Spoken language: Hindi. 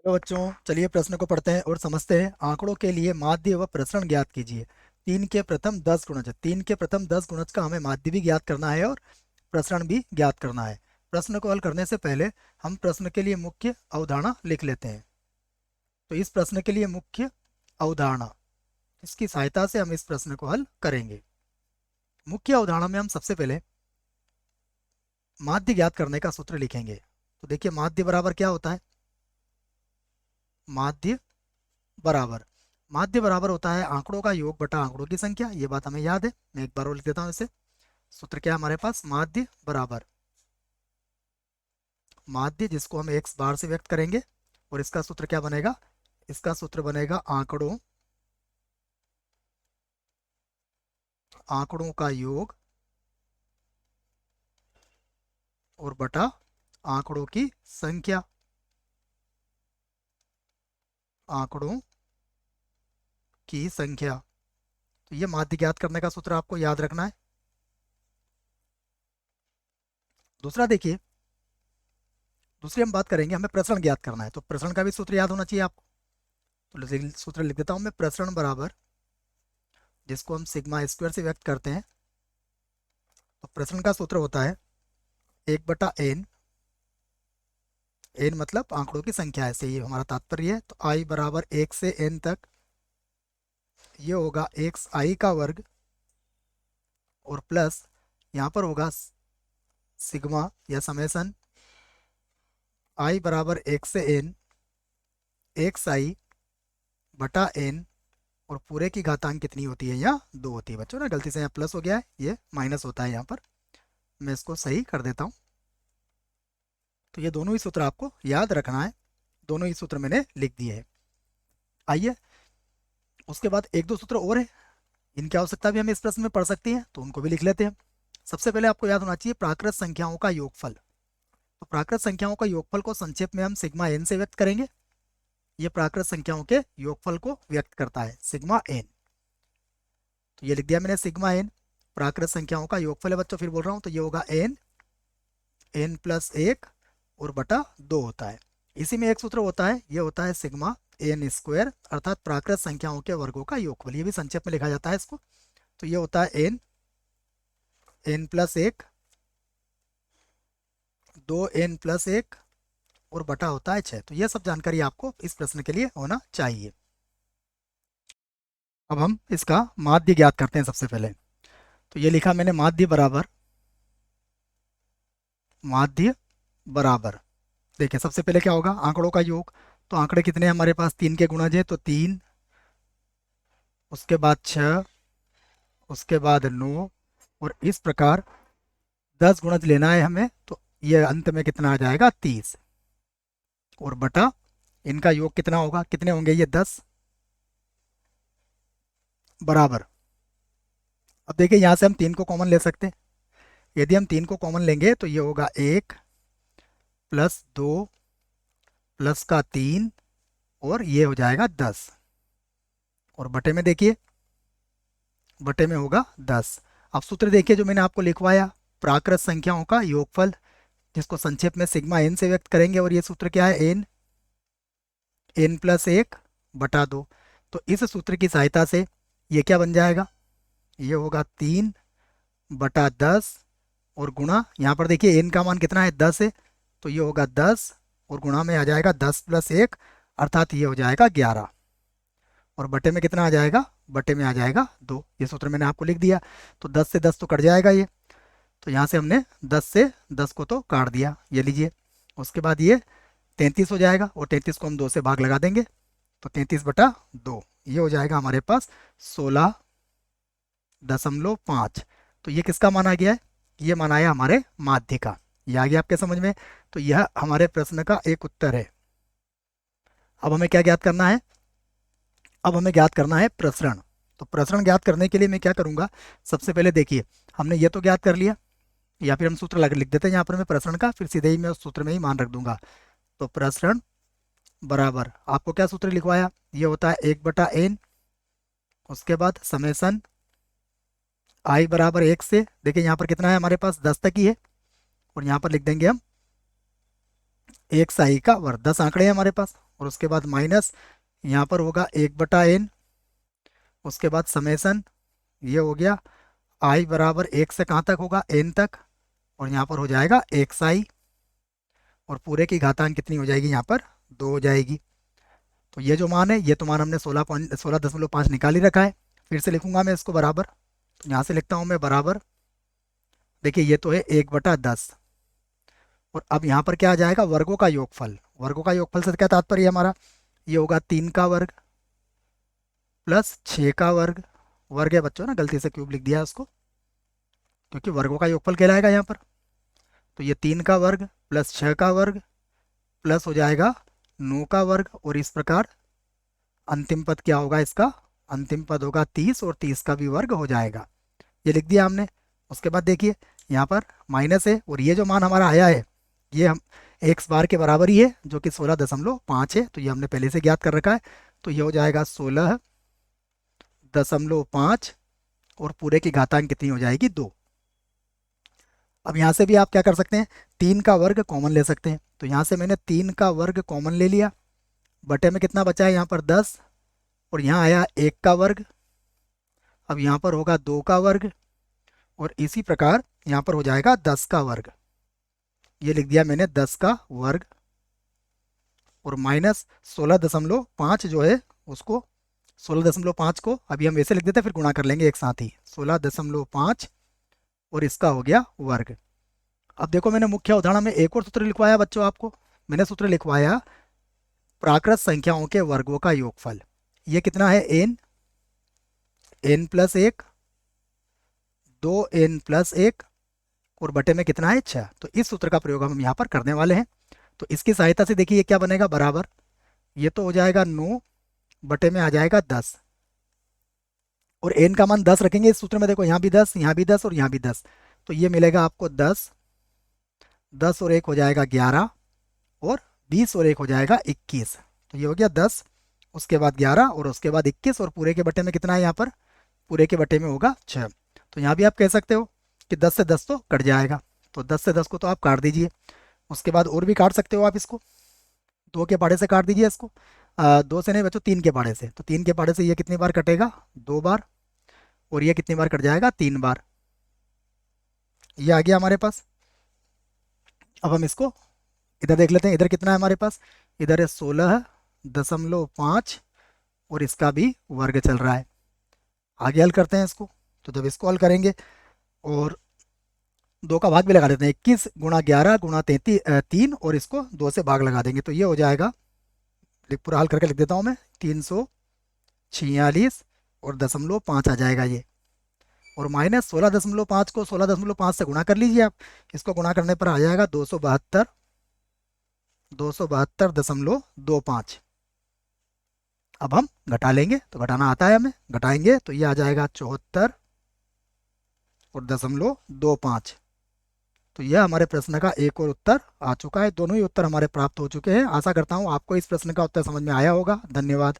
चलो बच्चों, चलिए प्रश्न को पढ़ते हैं और समझते हैं। आंकड़ों के लिए माध्य व प्रसरण ज्ञात कीजिए। 3 के प्रथम 10 गुणज का हमें माध्य भी ज्ञात करना है और प्रसरण भी ज्ञात करना है। प्रश्न को हल करने से पहले हम प्रश्न के लिए मुख्य अवधारणा लिख लेते हैं। तो इस प्रश्न के लिए मुख्य अवधारणा, इसकी सहायता से हम इस प्रश्न को हल करेंगे। मुख्य अवधारणा में हम सबसे पहले माध्य ज्ञात करने का सूत्र लिखेंगे। तो देखिए, माध्य बराबर क्या होता है? माध्य बराबर माध्य बराबर होता है आंकड़ों का योग बटा आंकड़ों की संख्या। ये बात हमें याद है। मैं एक बार और लिख देता हूँ इसे। सूत्र क्या है हमारे पास? माध्य बराबर माध्य, जिसको हम एक्स बार से व्यक्त करेंगे। और इसका सूत्र क्या बनेगा? इसका सूत्र बनेगा आंकड़ों आंकड़ों का योग और बटा आंकड़ों की संख्या। आंकड़ों की संख्या। तो ये माध्य ज्ञात करने का सूत्र आपको याद रखना है। दूसरा देखिए, दूसरी हम बात करेंगे, हमें प्रसरण ज्ञात करना है। तो प्रसरण का भी सूत्र याद होना चाहिए आपको। तो सूत्र लिख देता हूं मैं। प्रसरण बराबर, जिसको हम सिग्मा स्क्वायर से व्यक्त करते हैं, तो प्रसरण का सूत्र होता है 1/n। एन मतलब आंकड़ों की संख्या है, से ये हमारा तात्पर्य है। तो आई बराबर 1 से n तक, ये होगा एक्स आई का वर्ग और प्लस यहाँ पर होगा सिग्मा या समेसन आई बराबर 1 से n एक्स आई बटा n। और पूरे की घातांक कितनी होती है? यहाँ 2 होती है बच्चों ना। गलती से यहाँ प्लस हो गया है, ये माइनस होता है यहाँ पर। मैं इसको सही कर देता हूँ। तो ये दोनों ही सूत्र आपको याद रखना है। दोनों ही सूत्र मैंने लिख दिए हैं। आइए, उसके बाद एक दो सूत्र और है, इनकी आवश्यकता भी हमें इस प्रश्न में पड़ सकती है, तो उनको भी लिख लेते हैं। सबसे पहले आपको याद होना चाहिए प्राकृत संख्याओं का योगफल। तो प्राकृत संख्याओं का योगफल को संक्षेप में हम सिग्मा एन से व्यक्त करेंगे। ये प्राकृत संख्याओं के योगफल को व्यक्त करता है, सिग्मा एन। तो ये लिख दिया मैंने, सिग्मा एन प्राकृत संख्याओं का योगफल है बच्चों। फिर बोल रहा हूँ, तो ये होगा एन, एन प्लस 1 और बटा 2 होता है। इसी में एक सूत्र होता है, ये होता है सिग्मा एन स्क्वायर, अर्थात प्राकृत संख्याओं के वर्गों का योगफल। ये भी संक्षेप में लिखा जाता है इसको। तो ये होता है एन, एन प्लस 1, 2n+1 और बटा होता है 6। तो ये सब जानकारी आपको इस प्रश्न के लिए होना चाहिए। अब हम इसका माध्य ज्ञात करते हैं सबसे पहले। तो ये लिखा मैंने, माध्य बराबर देखिए, सबसे पहले क्या होगा? आंकड़ों का योग। तो आंकड़े कितने हैं हमारे पास? 3 के गुणज है, तो 3, उसके बाद 6, उसके बाद 9, और इस प्रकार 10 गुणज लेना है हमें। तो ये अंत में कितना आ जाएगा? 30 और बटा इनका योग कितना होगा? कितने होंगे ये? 10 बराबर। अब देखिए, यहाँ से हम 3 को कॉमन ले सकते हैं। यदि हम 3 को कॉमन लेंगे तो ये होगा 1 प्लस 2 प्लस का 3 और ये हो जाएगा 10। और बटे में देखिए, बटे में होगा 10। अब सूत्र देखिए जो मैंने आपको लिखवाया, प्राकृत संख्याओं का योगफल, जिसको संक्षेप में सिग्मा एन से व्यक्त करेंगे। और ये सूत्र क्या है? एन, एन प्लस 1 बटा 2। तो इस सूत्र की सहायता से ये क्या बन जाएगा? ये होगा 3/10 और गुणा, यहाँ पर देखिए एन का मान कितना है? 10 है। तो ये होगा 10 और गुणा में आ जाएगा 10+1, अर्थात ये हो जाएगा 11। और बटे में कितना आ जाएगा? बटे में आ जाएगा 2। ये सूत्र मैंने आपको लिख दिया। तो 10 से 10 तो कट जाएगा ये। तो यहाँ से हमने 10 से 10 को तो काट दिया, ये लीजिए। उसके बाद ये 33 हो जाएगा और 33 को हम 2 से भाग लगा देंगे। तो 33/2 ये हो जाएगा हमारे पास 16.5। तो ये किसका मान आ गया है? ये मान आया हमारे माध्य का। ये आ गया आपके समझ में? तो यह हमारे प्रश्न का एक उत्तर है। अब हमें क्या ज्ञात करना है? अब हमें ज्ञात करना है प्रसरण। तो प्रसरण ज्ञात करने के लिए मैं क्या करूंगा? सबसे पहले देखिए, हमने ये तो ज्ञात कर लिया, या फिर हम सूत्र लिख देते हैं यहाँ पर मैं प्रसरण का, फिर सीधे ही मैं उस सूत्र में ही मान रख दूंगा। तो प्रसरण बराबर, आपको क्या सूत्र लिखवाया? ये होता है 1/n, उसके बाद समेसन आई बराबर 1 से, देखिए यहाँ पर कितना है हमारे पास? 10 तक ही है। और यहाँ पर लिख देंगे हम एक्स आई का वर्ग। 10 आंकड़े हैं हमारे पास, और उसके बाद माइनस, यहाँ पर होगा 1/n, उसके बाद समेसन, ये हो गया i बराबर 1 से कहाँ तक होगा, n तक, और यहाँ पर हो जाएगा xi, और पूरे की घातांक कितनी हो जाएगी, यहाँ पर 2 हो जाएगी। तो ये जो मान है, ये तो मान हमने 16.5 निकाल ही रखा है। फिर से लिखूंगा मैं इसको बराबर, तो यहाँ से लिखता हूँ मैं बराबर, देखिए ये तो है 1/10, और अब यहाँ पर क्या आ जाएगा, वर्गों का योगफल। वर्गों का योगफल से क्या तात्पर्य है हमारा, ये होगा 3 का वर्ग प्लस 6 का वर्ग, वर्ग है बच्चों ना, गलती से क्यूब लिख दिया उसको, क्योंकि वर्गों का योगफल कहलाएगा यहाँ पर। तो ये 3 का वर्ग प्लस 6 का वर्ग प्लस हो जाएगा 9 का वर्ग, और इस प्रकार अंतिम पद क्या होगा इसका, अंतिम पद होगा 30, और 30 का भी वर्ग हो जाएगा। ये लिख दिया हमने। उसके बाद देखिए यहाँ पर माइनस है, और ये जो मान हमारा आया है ये हम एक्स बार के बराबर ही है, जो कि 16.5 है, तो ये हमने पहले से ज्ञात कर रखा है। तो ये हो जाएगा 16.5, और पूरे की घातांक कितनी हो जाएगी, 2। अब यहाँ से भी आप क्या कर सकते हैं, 3 का वर्ग कॉमन ले सकते हैं। तो यहाँ से मैंने 3 का वर्ग कॉमन ले लिया, बटे में कितना बचा है यहाँ पर 10, और यहाँ आया 1 का वर्ग, अब यहाँ पर होगा 2 का वर्ग, और इसी प्रकार यहाँ पर हो जाएगा 10 का वर्ग। ये लिख दिया मैंने 10 का वर्ग, और माइनस 16.5 जो है उसको, 16.5 को अभी हम वैसे लिख देते हैं, फिर गुणा कर लेंगे एक साथ ही, 16.5, और इसका हो गया वर्ग। अब देखो मैंने मुख्य उदाहरण में एक और सूत्र लिखवाया बच्चों आपको, मैंने सूत्र लिखवाया प्राकृत संख्याओं के वर्गों का योगफल। ये कितना है, n+1, 2n+1, और बटे में कितना है 6। तो इस सूत्र का प्रयोग हम यहाँ पर करने वाले हैं। तो इसकी सहायता से देखिए ये क्या बनेगा, बराबर, ये तो हो जाएगा 9 बटे में आ जाएगा 10, और n का मान 10 रखेंगे इस सूत्र में, देखो यहाँ भी 10, यहाँ भी 10, और यहाँ भी 10, तो ये मिलेगा आपको 10, 10 और 1 हो जाएगा 11, और 20 और 1 हो जाएगा 21। तो ये हो गया 10, उसके बाद 11, और उसके बाद 21, और पूरे के बटे में कितना है यहाँ पर, पूरे के बटे में होगा 6। तो यहाँ भी आप कह सकते हो कि 10 से 10 तो कट जाएगा, तो 10 से 10 को तो आप काट दीजिए। उसके बाद और भी काट सकते हो आप इसको, 2 के पहाड़े से काट दीजिए इसको, 2 से नहीं बच्चों, 3 के पहाड़े से। तो 3 के पहाड़े से ये कितनी बार कटेगा, 2 बार, और ये कितनी बार कट जाएगा, 3 बार। ये आ गया हमारे पास। अब हम इसको इधर देख लेते हैं, इधर कितना है हमारे पास, इधर है 16.5, और इसका भी वर्ग चल रहा है। आगे हल करते हैं इसको। तो जब इसको हल करेंगे, और 2 का भाग भी लगा देते हैं, 21 गुणा 11 गुणा 3, और इसको 2 से भाग लगा देंगे, तो ये हो जाएगा, पूरा हल करके लिख देता हूँ मैं, 346 और 0.5 आ जाएगा ये, और माइनस 16.5 को 16.5 से गुणा कर लीजिए आप, इसको गुणा करने पर आ जाएगा 272, 272.25। अब हम घटा लेंगे, तो घटाना आता है हमें, घटाएंगे तो ये आ जाएगा 74 और 0.25। तो यह हमारे प्रश्न का एक और उत्तर आ चुका है। दोनों ही उत्तर हमारे प्राप्त हो चुके हैं। आशा करता हूँ आपको इस प्रश्न का उत्तर समझ में आया होगा। धन्यवाद।